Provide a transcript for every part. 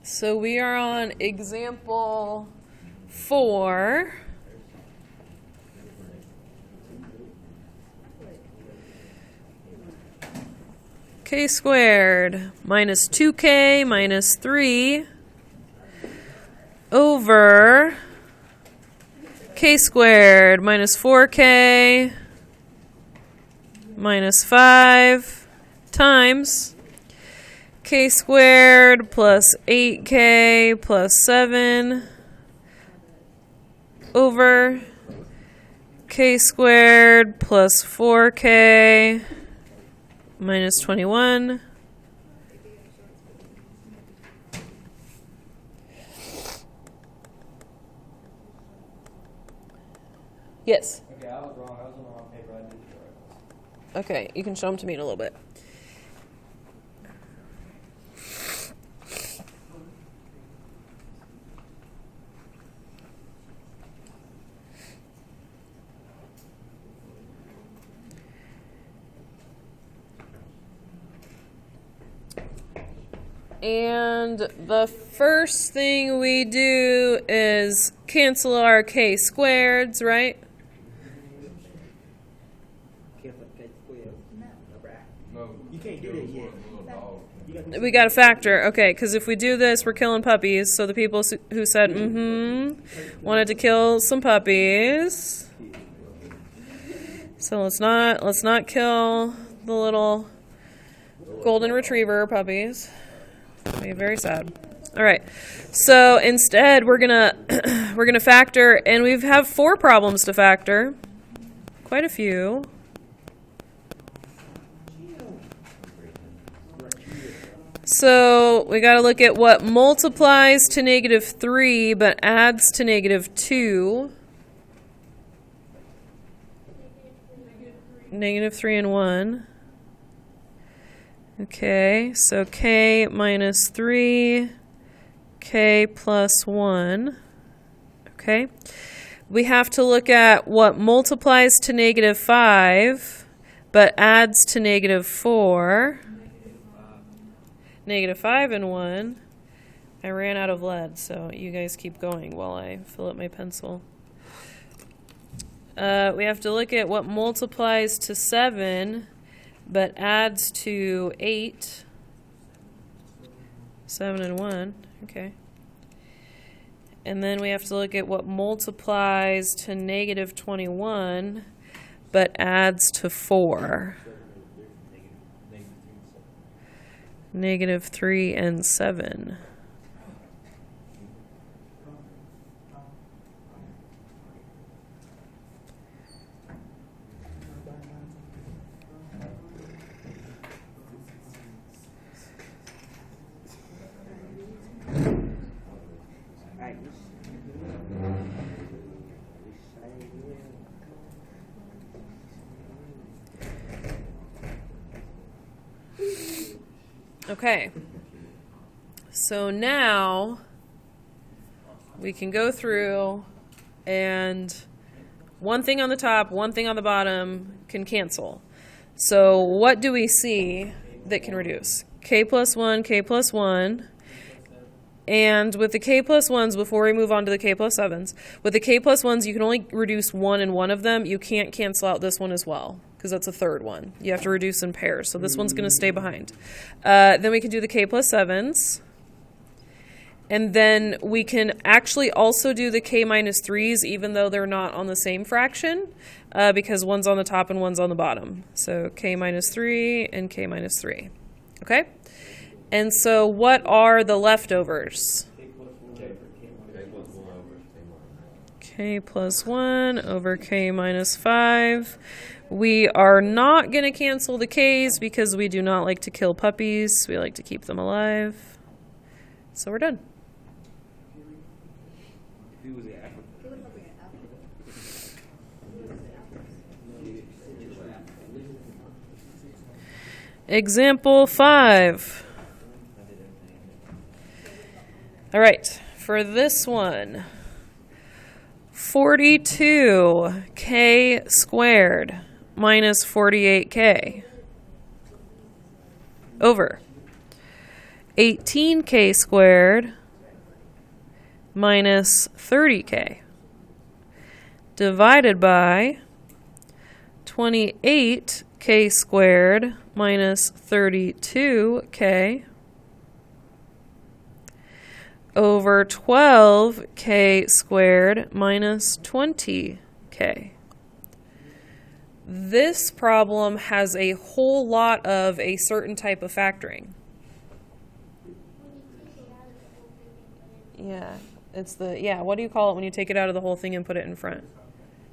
So we are on example 4. K squared minus 2k minus 3 over k squared minus 4k minus 5 times k squared plus 8k plus 7 over k squared plus 4k minus 21 Yes. Okay, I was wrong. I was on the wrong paper. I did the right one. Okay, you can show them to me in a little bit. And the first thing we do is cancel our k squareds, right? No, You can't do that yet. We got to factor, okay, because if we do this, we're killing puppies. So the people who said wanted to kill some puppies. So let's not kill the little golden retriever puppies. That'd be very sad. All right, so instead we're gonna factor, and we have 4 problems to factor. Quite a few. So we got to look at what multiplies to negative 3 but adds to negative 2. Negative 3 and 1. Okay, so k minus 3, k plus 1. Okay. We have to look at what multiplies to negative 5 but adds to negative 4. Negative 5 and 1. I ran out of lead, so you guys keep going while I fill up my pencil. We have to look at what multiplies to 7 but adds to 8. 7 and 1. Okay. And then we have to look at what multiplies to negative 21 but adds to 4. Negative 3 and 7. Okay, so now we can go through, and one thing on the top, one thing on the bottom can cancel. So what do we see that can reduce? K plus 1, K plus 1. And with the K plus 1s, before we move on to the K plus 7s, with the K plus 1s, you can only reduce 1 in one of them. You can't cancel out this one as well, because that's a third one. You have to reduce in pairs, so this one's going to stay behind. Then we can do the K plus 7s. And then we can actually also do the K minus 3s, even though they're not on the same fraction, because one's on the top and one's on the bottom. So K minus 3 and K minus 3. Okay? And so what are the leftovers? K plus 1 over K minus 5. We are not going to cancel the K's because we do not like to kill puppies. We like to keep them alive. So we're done. Example 5. All right, for this one, 42k squared minus 48k over 18k squared minus 30k divided by 28k squared minus 32k over 12k squared minus 20k. This problem has a whole lot of a certain type of factoring. Yeah, what do you call it when you take it out of the whole thing and put it in front?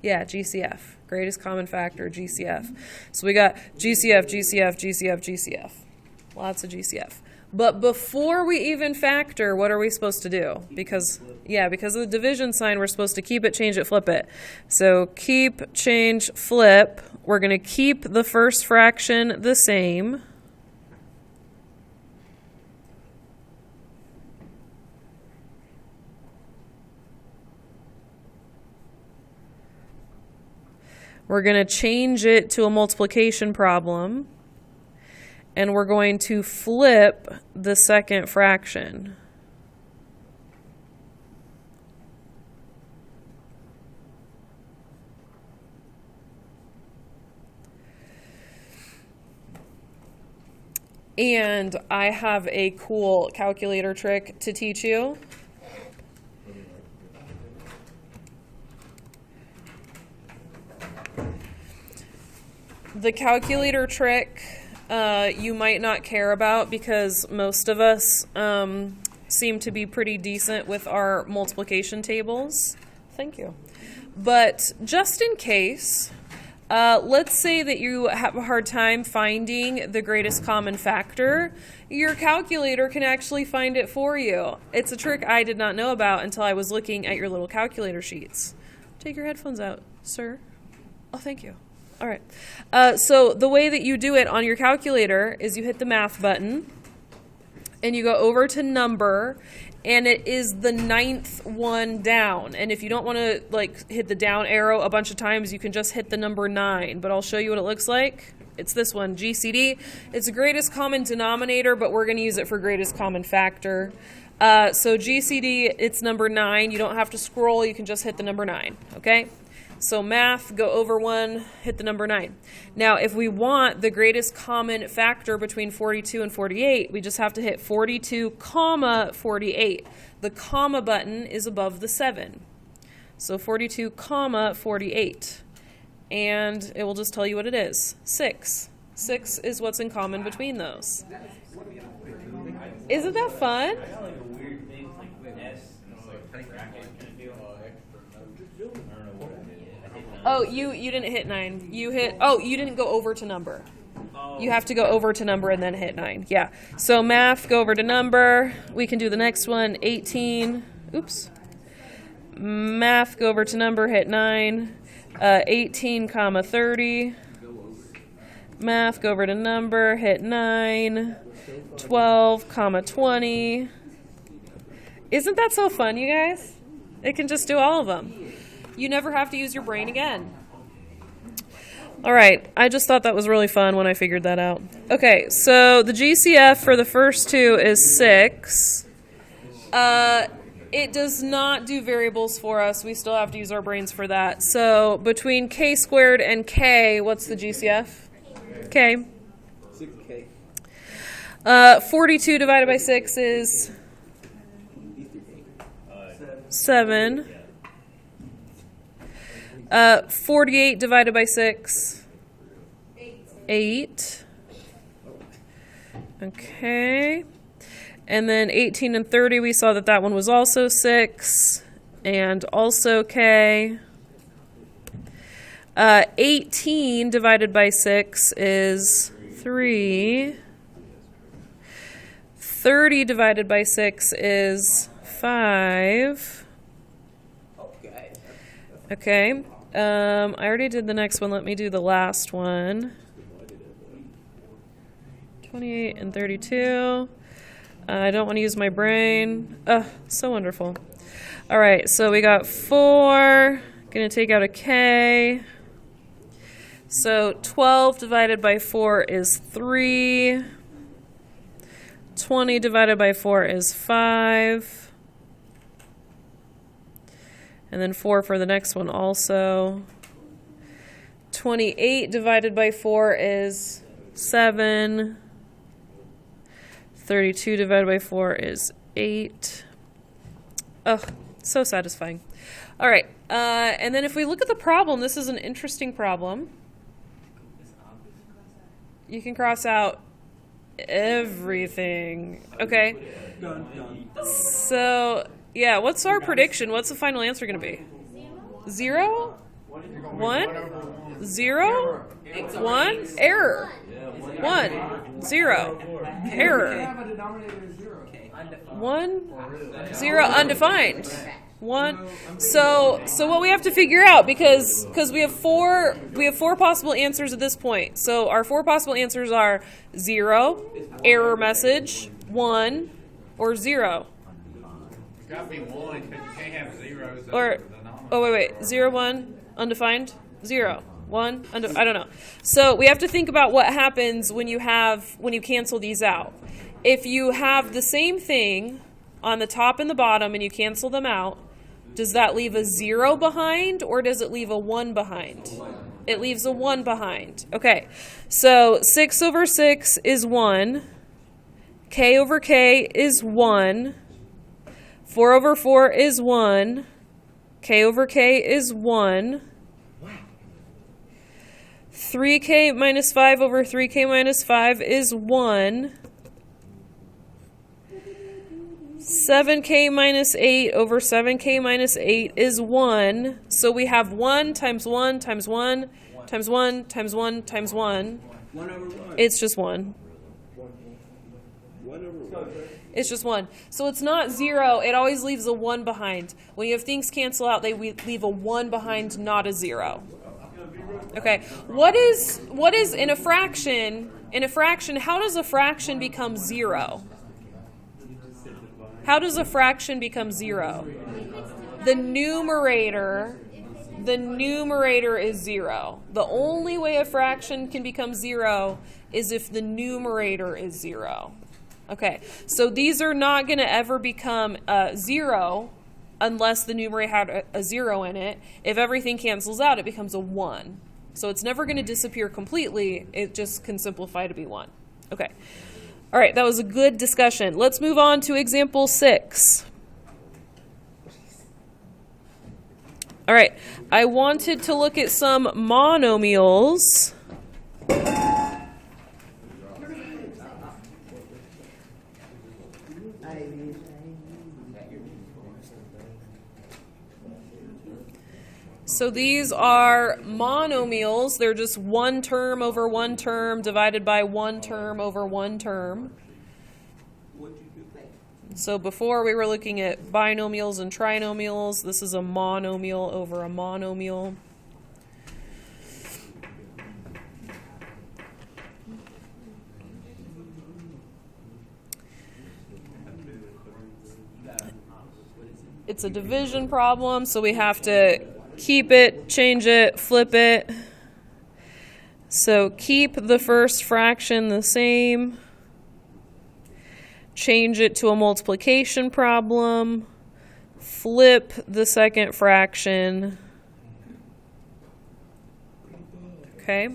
Yeah, GCF, greatest common factor, GCF. So we got GCF, GCF, GCF, GCF. Lots of GCF. But before we even factor, what are we supposed to do? Because of the division sign, we're supposed to keep it, change it, flip it. So keep, change, flip. We're going to keep the first fraction the same. We're going to change it to a multiplication problem. And we're going to flip the second fraction. And I have a cool calculator trick to teach you. The calculator trick you might not care about because most of us seem to be pretty decent with our multiplication tables. Thank you. But just in case, let's say that you have a hard time finding the greatest common factor, your calculator can actually find it for you. It's a trick I did not know about until I was looking at your little calculator sheets. Take your headphones out, sir. Oh, thank you. All right. So the way that you do it on your calculator is you hit the math button and you go over to number, and it is the 9th one down. And if you don't want to hit the down arrow a bunch of times, you can just hit the number 9. But I'll show you what it looks like. It's this one, GCD. It's the greatest common denominator, but we're going to use it for greatest common factor. So GCD, it's number 9. You don't have to scroll. You can just hit the number 9. Okay? So math, go over 1, hit the number 9. Now, if we want the greatest common factor between 42 and 48, we just have to hit 42, comma 48. The comma button is above the 7. So 42, comma 48. And it will just tell you what it is. 6. 6 is what's in common between those. Isn't that fun? Oh, you didn't hit 9. You didn't go over to number. You have to go over to number and then hit 9. Yeah. So math, go over to number. We can do the next one, 18. Oops. Math, go over to number, hit 9. 18, comma 30. Math, go over to number, hit 9. 12, comma 20. Isn't that so fun, you guys? It can just do all of them. You never have to use your brain again. All right, I just thought that was really fun when I figured that out. Okay, so the GCF for the first two is 6. It does not do variables for us. We still have to use our brains for that. So between k squared and k, what's the GCF? K. 6K. 42 divided by 6 is 7. 48 divided by 6, 8. Okay. And then 18 and 30, we saw that one was also 6 and also K. 18 divided by 6 is 3. 30 divided by 6 is 5. Okay. I already did the next one. Let me do the last one. 28 and 32. I don't want to use my brain. Oh, so wonderful. All right, so we got 4. Going to take out a K. So 12 divided by 4 is 3. 20 divided by 4 is 5. And then 4 for the next one also. 28 divided by 4 is 7. 32 divided by 4 is 8. Oh, so satisfying. All right, and then if we look at the problem, this is an interesting problem. You can cross out everything. Okay. So, yeah, what's our prediction? What's the final answer going to be? 0? 1? 0? 1? Error. 1? 0. Error. 1? 0? Undefined. 1. So what we have to figure out, because we have four possible answers at this point. So our 4 possible answers are 0, error message, 1, or 0. It's got to be 1 because you can't have zeros. Or, oh wait, 0, 1, undefined, 0, 1, I don't know. So we have to think about what happens when you cancel these out. If you have the same thing on the top and the bottom and you cancel them out, does that leave a 0 behind, or does it leave a 1 behind? It leaves a 1 behind. Okay, so 6 over 6 is 1. K over K is 1. 4 over 4 is 1. K over K is 1. 3K minus 5 over 3K minus 5 is 1. 7K minus 8 over 7K minus 8 is 1. So we have 1 times 1 times 1 times 1 times 1 times 1. 1 over 1. It's just 1. 1 over 1. It's just 1. So it's not 0. It always leaves a 1 behind. When you have things cancel out, they leave a 1 behind, not a 0. Okay. What is in a fraction? In a fraction, how does a fraction become 0? How does a fraction become 0? The numerator is 0. The only way a fraction can become 0 is if the numerator is 0. Okay, so these are not going to ever become 0 unless the numerator had a 0 in it. If everything cancels out, it becomes a 1. So it's never going to disappear completely. It just can simplify to be 1. Okay. All right, that was a good discussion. Let's move on to example 6. All right, I wanted to look at some monomials. So these are monomials. They're just one term over one term divided by one term over one term. So before we were looking at binomials and trinomials. This is a monomial over a monomial. It's a division problem, so we have to keep it, change it, flip it. So keep the first fraction the same. Change it to a multiplication problem. Flip the second fraction. Okay.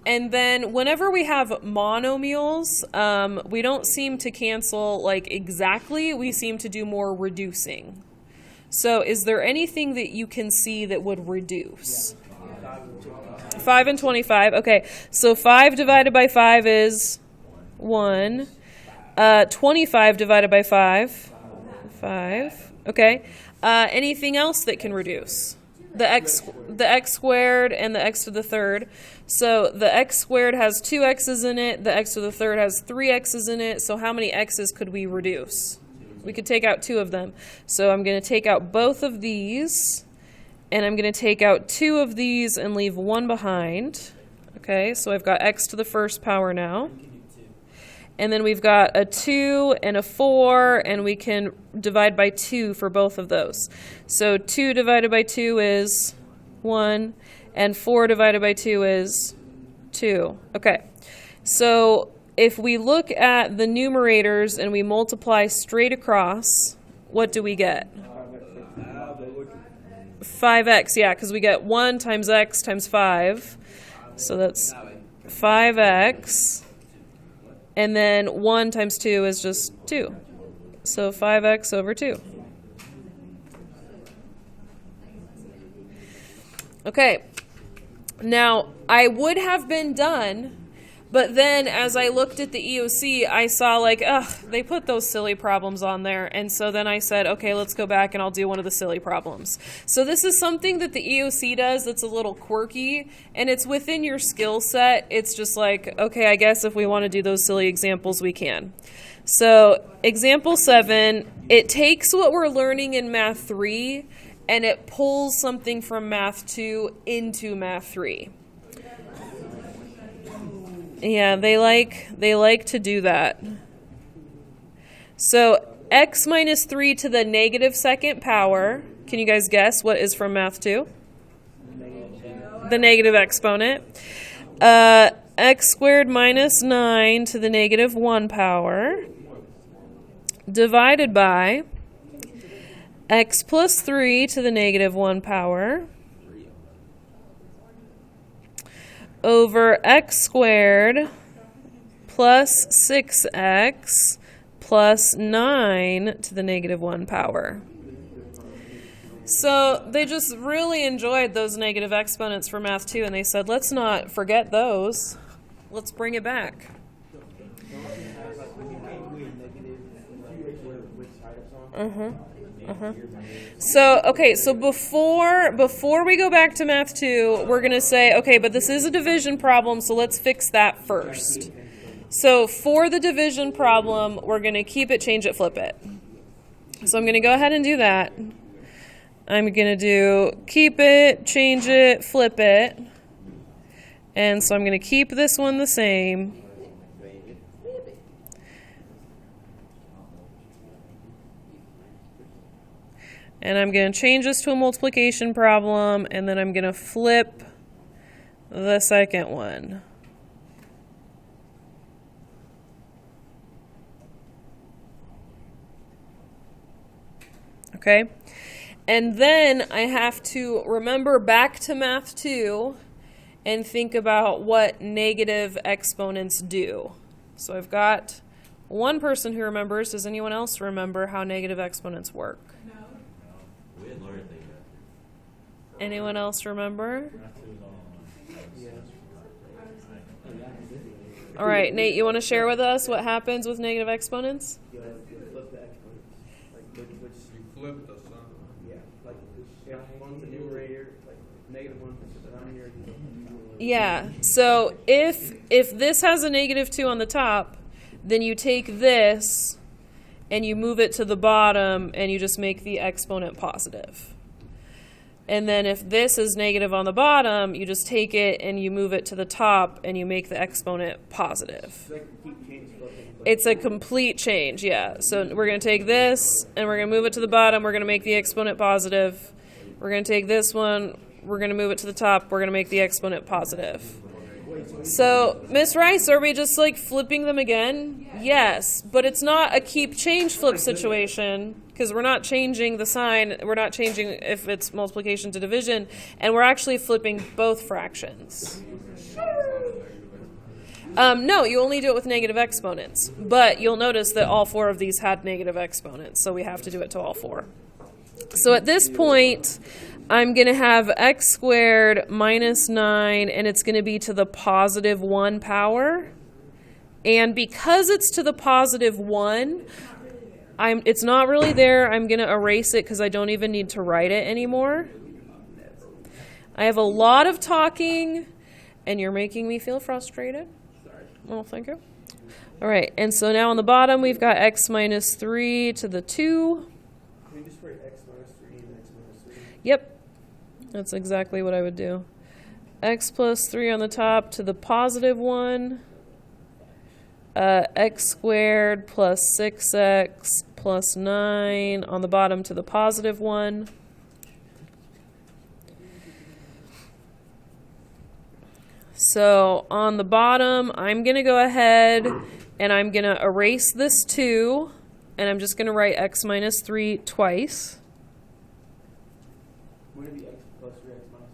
And then whenever we have monomials, we don't seem to cancel like exactly. We seem to do more reducing. So is there anything that you can see that would reduce? 5 and 25. Okay, so 5 divided by 5 is 1. 25 divided by 5, 5. Okay. Anything else that can reduce? The x squared and the x to the third. So the x squared has 2 x's in it. The x to the third has 3 x's in it. So how many x's could we reduce? We could take out 2 of them. So I'm going to take out both of these, and I'm going to take out 2 of these and leave 1 behind. Okay, so I've got x to the first power now. And then we've got a 2 and a 4, and we can divide by 2 for both of those. So 2 divided by 2 is 1, and 4 divided by 2 is 2. Okay, so if we look at the numerators and we multiply straight across, what do we get? 5x, yeah, because we get 1 times x times 5. So that's 5x. And then 1 times 2 is just 2. So 5x over 2. Okay. Now, I would have been done, but then as I looked at the EOC, I saw like, they put those silly problems on there. And so then I said, okay, let's go back and I'll do one of the silly problems. So this is something that the EOC does that's a little quirky, and it's within your skill set. It's just like, okay, I guess if we want to do those silly examples, we can. So example 7, it takes what we're learning in Math 3 and it pulls something from Math 2 into Math 3. Yeah, they like to do that. So x minus 3 to the negative second power. Can you guys guess what is from Math 2? The negative exponent. X squared minus 9 to the negative 1 power divided by x plus 3 to the negative 1 power over x squared plus 6x plus 9 to the negative 1 power. So they just really enjoyed those negative exponents for Math 2, and they said, let's not forget those. Let's bring it back. So, okay, so before we go back to Math 2, we're going to say, okay, but this is a division problem, so let's fix that first. So for the division problem, we're going to keep it, change it, flip it. So I'm going to go ahead and do that. I'm going to do keep it, change it, flip it. And so I'm going to keep this one the same. And I'm going to change this to a multiplication problem, and then I'm going to flip the second one. Okay? And then I have to remember back to Math 2 and think about what negative exponents do. So I've got one person who remembers. Does anyone else remember how negative exponents work? No. We didn't learn anything yet. Anyone else remember? All right, Nate, you want to share with us what happens with negative exponents? You flip the exponents. Like which You flip the sign. yeah, like if one's the numerator, like negative 1 puts the denominator. Yeah, so if this has a negative 2 on the top, then you take this and you move it to the bottom and you just make the exponent positive. And then if this is negative on the bottom, you just take it and you move it to the top and you make the exponent positive. It's a complete change, yeah. So we're going to take this and we're going to move it to the bottom. We're going to make the exponent positive. We're going to take this one. We're going to move it to the top. We're going to make the exponent positive. So, Miss Rice, are we just like flipping them again? Yes, but it's not a keep change flip situation because we're not changing the sign. We're not changing if it's multiplication to division, and we're actually flipping both fractions. No, you only do it with negative exponents, but you'll notice that all 4 of these had negative exponents, so we have to do it to all 4. So at this point, I'm going to have x squared minus 9, and it's going to be to the positive 1 power. And because it's to the positive 1, it's not really there. I'm going to erase it because I don't even need to write it anymore. I have a lot of talking, and you're making me feel frustrated. Well, thank you. All right, and so now on the bottom, we've got x minus 3 to the 2. Can we just write x minus 3 and x minus 3? Yep. That's exactly what I would do. X plus 3 on the top to the positive 1. X squared plus 6x plus 9 on the bottom to the positive 1. So on the bottom, I'm going to go ahead and I'm going to erase this 2. And I'm just going to write x minus 3 twice. Wouldn't it be x plus 3x minus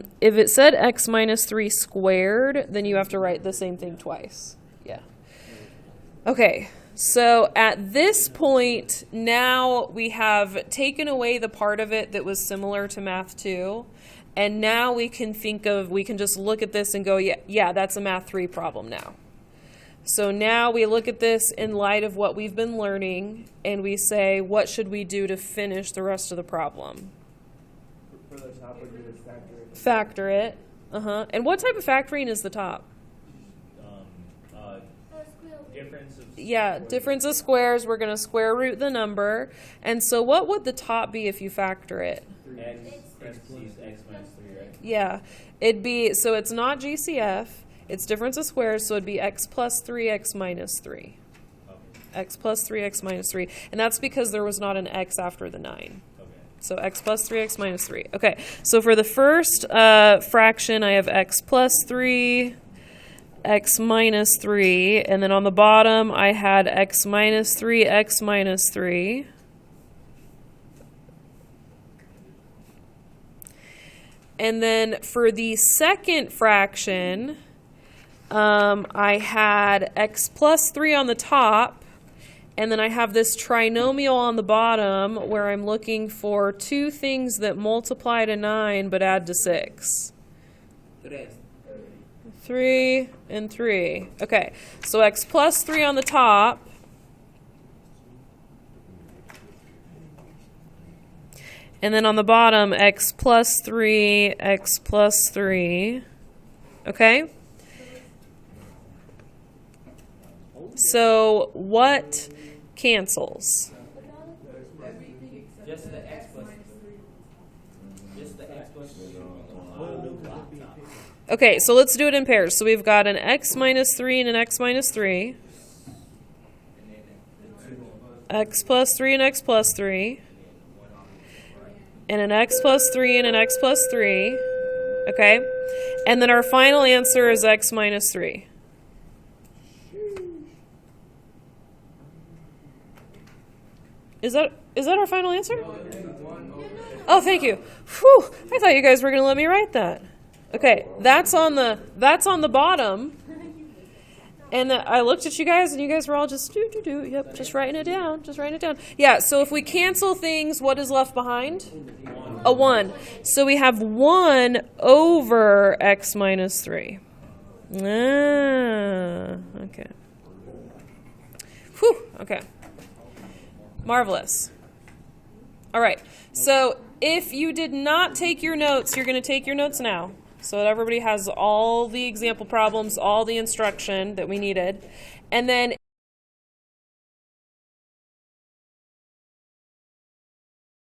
3? If it said x minus 3 squared, then you have to write the same thing twice. Yeah. Okay, so at this point, now we have taken away the part of it that was similar to Math 2, and now we can just look at this and go, yeah, that's a Math 3 problem now. So now we look at this in light of what we've been learning, and we say, what should we do to finish the rest of the problem? For the top, would you would factor it? Factor it. And what type of factoring is the top? Difference of Yeah, difference of squares. We're going to square root the number. And so what would the top be if you factor it? x parentheses x minus 3, right? Yeah, it'd be, so it's not GCF. It's difference of squares, so it'd be x plus 3x minus 3. Okay. X plus 3x minus 3. And that's because there was not an x after the 9. Okay. So x plus 3x minus 3. Okay, so for the first fraction, I have x plus 3, x minus 3. And then on the bottom, I had x minus 3, x minus 3. And then for the second fraction, I had x plus 3 on the top, and then I have this trinomial on the bottom where I'm looking for two things that multiply to 9 but add to 6. 3 and 3. Okay, so x plus 3 on the top. And then on the bottom, x plus 3, x plus 3. Okay? So what cancels? Just the x plus 3. Just the x plus 3. Okay, so let's do it in pairs. So we've got an x minus 3 and an x minus 3. X plus 3 and x plus 3. And an x plus 3 and an x plus 3. Okay? And then our final answer is x minus 3. Is that our final answer? Oh, thank you. Whew, I thought you guys were going to let me write that. Okay, that's on the bottom. And I looked at you guys, and you guys were all just yep, just writing it down, Yeah, so if we cancel things, what is left behind? A 1. So we have 1 over x minus 3. Okay. Whew, okay. Marvelous. All right, so if you did not take your notes, you're going to take your notes now, so that everybody has all the example problems, all the instruction that we needed. And then